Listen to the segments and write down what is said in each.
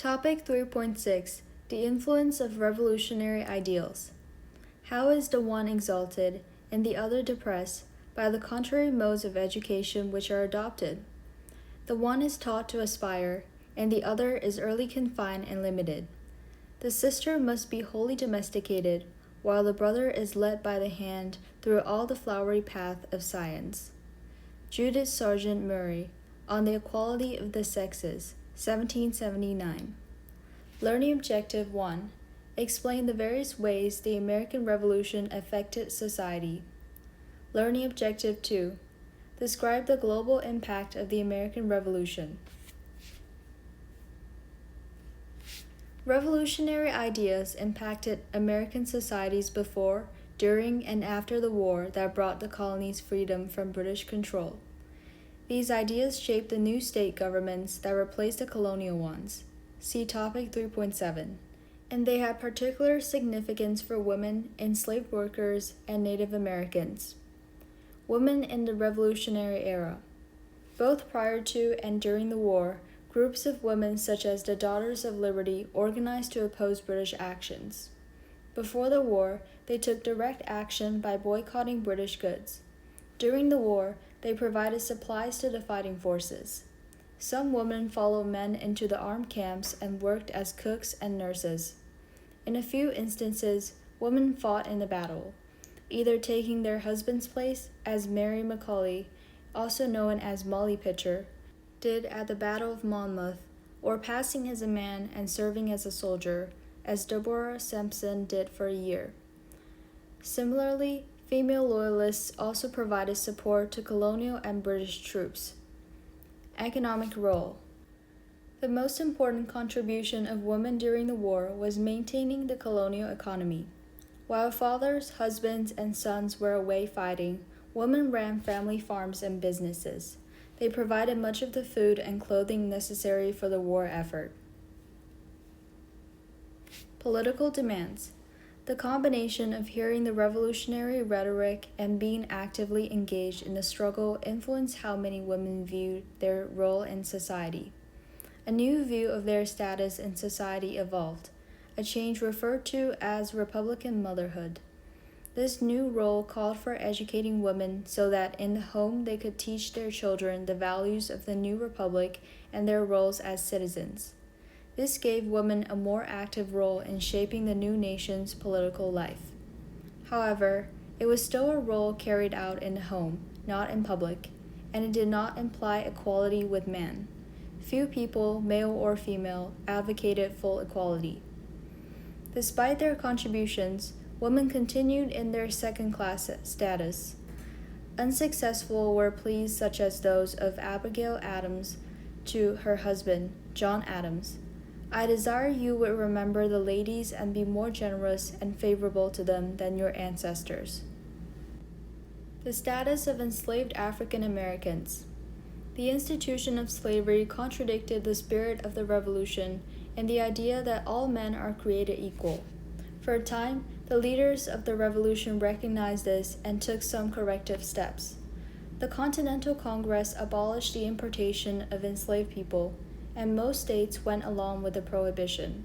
Topic 3.6 The Influence of Revolutionary Ideals. How is the one exalted and the other depressed by the contrary modes of education which are adopted? The one is taught to aspire, and the other is early confined and limited. The sister must be wholly domesticated, while the brother is led by the hand through all the flowery path of science. Judith Sargent Murray, On the Equality of the Sexes, 1779. Learning Objective 1. Explain the various ways the American Revolution affected society. Learning Objective 2. Describe the global impact of the American Revolution. Revolutionary ideas impacted American societies before, during, and after the war that brought the colonies freedom from British control. These ideas shaped the new state governments that replaced the colonial ones. See Topic 3.7. And they had particular significance for women, enslaved workers, and Native Americans. Women in the Revolutionary Era. Both prior to and during the war, groups of women such as the Daughters of Liberty organized to oppose British actions. Before the war, they took direct action by boycotting British goods. During the war, they provided supplies to the fighting forces. Some women followed men into the armed camps and worked as cooks and nurses. In a few instances, women fought in the battle, either taking their husband's place, as Mary McCauley, also known as Molly Pitcher, did at the Battle of Monmouth, or passing as a man and serving as a soldier, as Deborah Sampson did for a year. Similarly, female loyalists also provided support to colonial and British troops. Economic role. The most important contribution of women during the war was maintaining the colonial economy. While fathers, husbands, and sons were away fighting, women ran family farms and businesses. They provided much of the food and clothing necessary for the war effort. Political demands. The combination of hearing the revolutionary rhetoric and being actively engaged in the struggle influenced how many women viewed their role in society. A new view of their status in society evolved, a change referred to as Republican motherhood. This new role called for educating women so that in the home they could teach their children the values of the new republic and their roles as citizens. This gave women a more active role in shaping the new nation's political life. However, it was still a role carried out in the home, not in public, and it did not imply equality with man. Few people, male or female, advocated full equality. Despite their contributions, women continued in their second-class status. Unsuccessful were pleas such as those of Abigail Adams to her husband, John Adams. I desire you would remember the ladies and be more generous and favorable to them than your ancestors. The status of enslaved African Americans. The institution of slavery contradicted the spirit of the Revolution and the idea that all men are created equal. For a time, the leaders of the Revolution recognized this and took some corrective steps. The Continental Congress abolished the importation of enslaved people, and most states went along with the prohibition.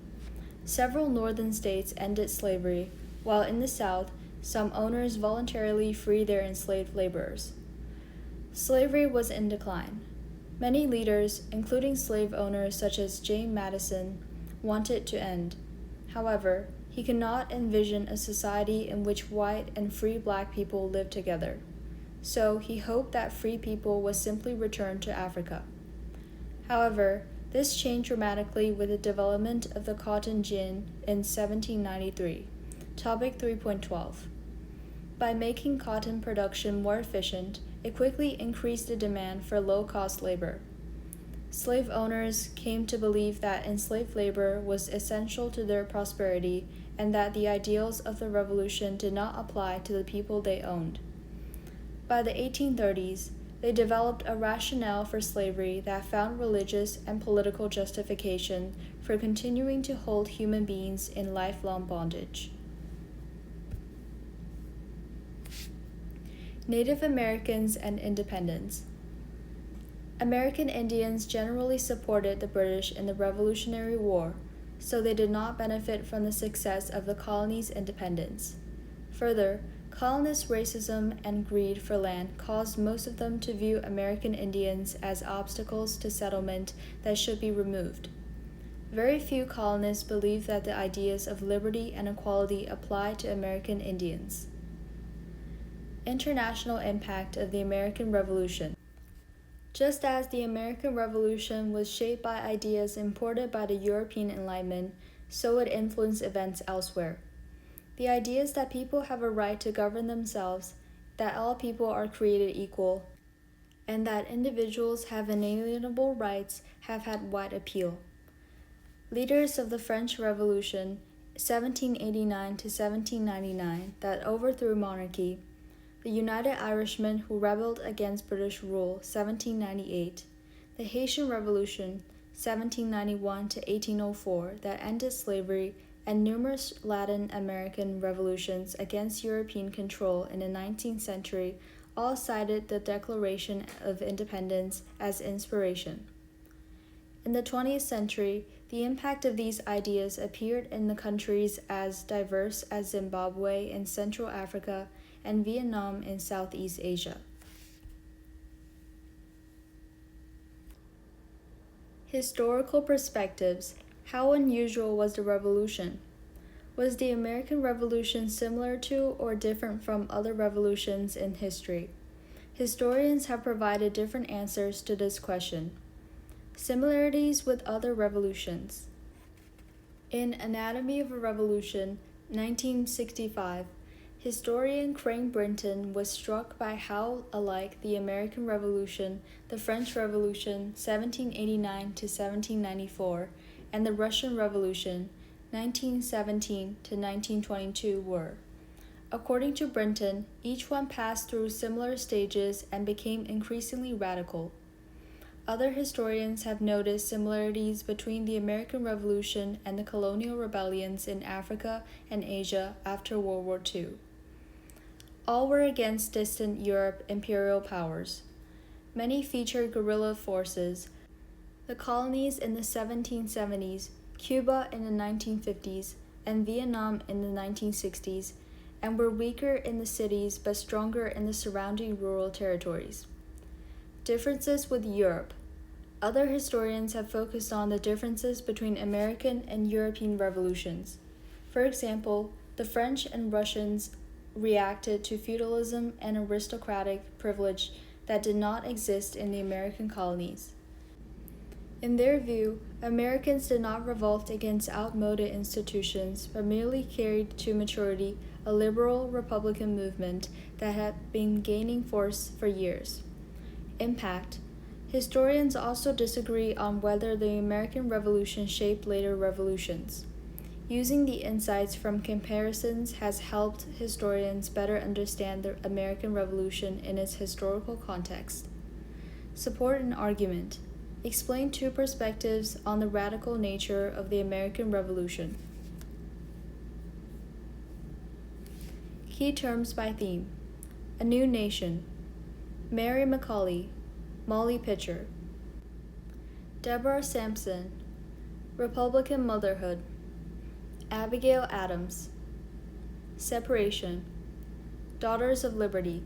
Several northern states ended slavery, while in the South, some owners voluntarily freed their enslaved laborers. Slavery was in decline. Many leaders, including slave owners such as James Madison, wanted it to end. However, he could not envision a society in which white and free black people lived together. So he hoped that free people would simply return to Africa. However, this changed dramatically with the development of the cotton gin in 1793. Topic 3.12. By making cotton production more efficient, it quickly increased the demand for low-cost labor. Slave owners came to believe that enslaved labor was essential to their prosperity and that the ideals of the Revolution did not apply to the people they owned. By the 1830s, they developed a rationale for slavery that found religious and political justification for continuing to hold human beings in lifelong bondage. Native Americans and independence. American Indians generally supported the British in the Revolutionary War, so they did not benefit from the success of the colony's independence. Further, colonist racism and greed for land caused most of them to view American Indians as obstacles to settlement that should be removed. Very few colonists believed that the ideas of liberty and equality applied to American Indians. International impact of the American Revolution. Just as the American Revolution was shaped by ideas imported by the European Enlightenment, so it influenced events elsewhere. The ideas that people have a right to govern themselves, that all people are created equal, and that individuals have inalienable rights have had wide appeal. Leaders of the French Revolution, 1789 to 1799, that overthrew monarchy, the United Irishmen who rebelled against British rule, 1798, the Haitian Revolution, 1791 to 1804, that ended slavery, and numerous Latin American revolutions against European control in the 19th century all cited the Declaration of Independence as inspiration. In the 20th century, the impact of these ideas appeared in the countries as diverse as Zimbabwe in Central Africa and Vietnam in Southeast Asia. Historical perspectives. How unusual was the revolution? Was the American Revolution similar to or different from other revolutions in history? Historians have provided different answers to this question. Similarities with other revolutions. In Anatomy of a Revolution, 1965, historian Crane Brinton was struck by how alike the American Revolution, the French Revolution, 1789 to 1794, and the Russian Revolution, 1917 to 1922 were. According to Brinton, each one passed through similar stages and became increasingly radical. Other historians have noticed similarities between the American Revolution and the colonial rebellions in Africa and Asia after World War II. All were against distant Europe imperial powers. Many featured guerrilla forces. The colonies in the 1770s, Cuba in the 1950s, and Vietnam in the 1960s, and were weaker in the cities but stronger in the surrounding rural territories. Differences with Europe. Other historians have focused on the differences between American and European revolutions. For example, the French and Russians reacted to feudalism and aristocratic privilege that did not exist in the American colonies. In their view, Americans did not revolt against outmoded institutions, but merely carried to maturity a liberal republican movement that had been gaining force for years. Impact. Historians also disagree on whether the American Revolution shaped later revolutions. Using the insights from comparisons has helped historians better understand the American Revolution in its historical context. Support and argument. Explain two perspectives on the radical nature of the American Revolution. Key terms by theme. A New Nation. Mary McAuley, Molly Pitcher. Deborah Sampson, Republican Motherhood. Abigail Adams, Separation. Daughters of Liberty.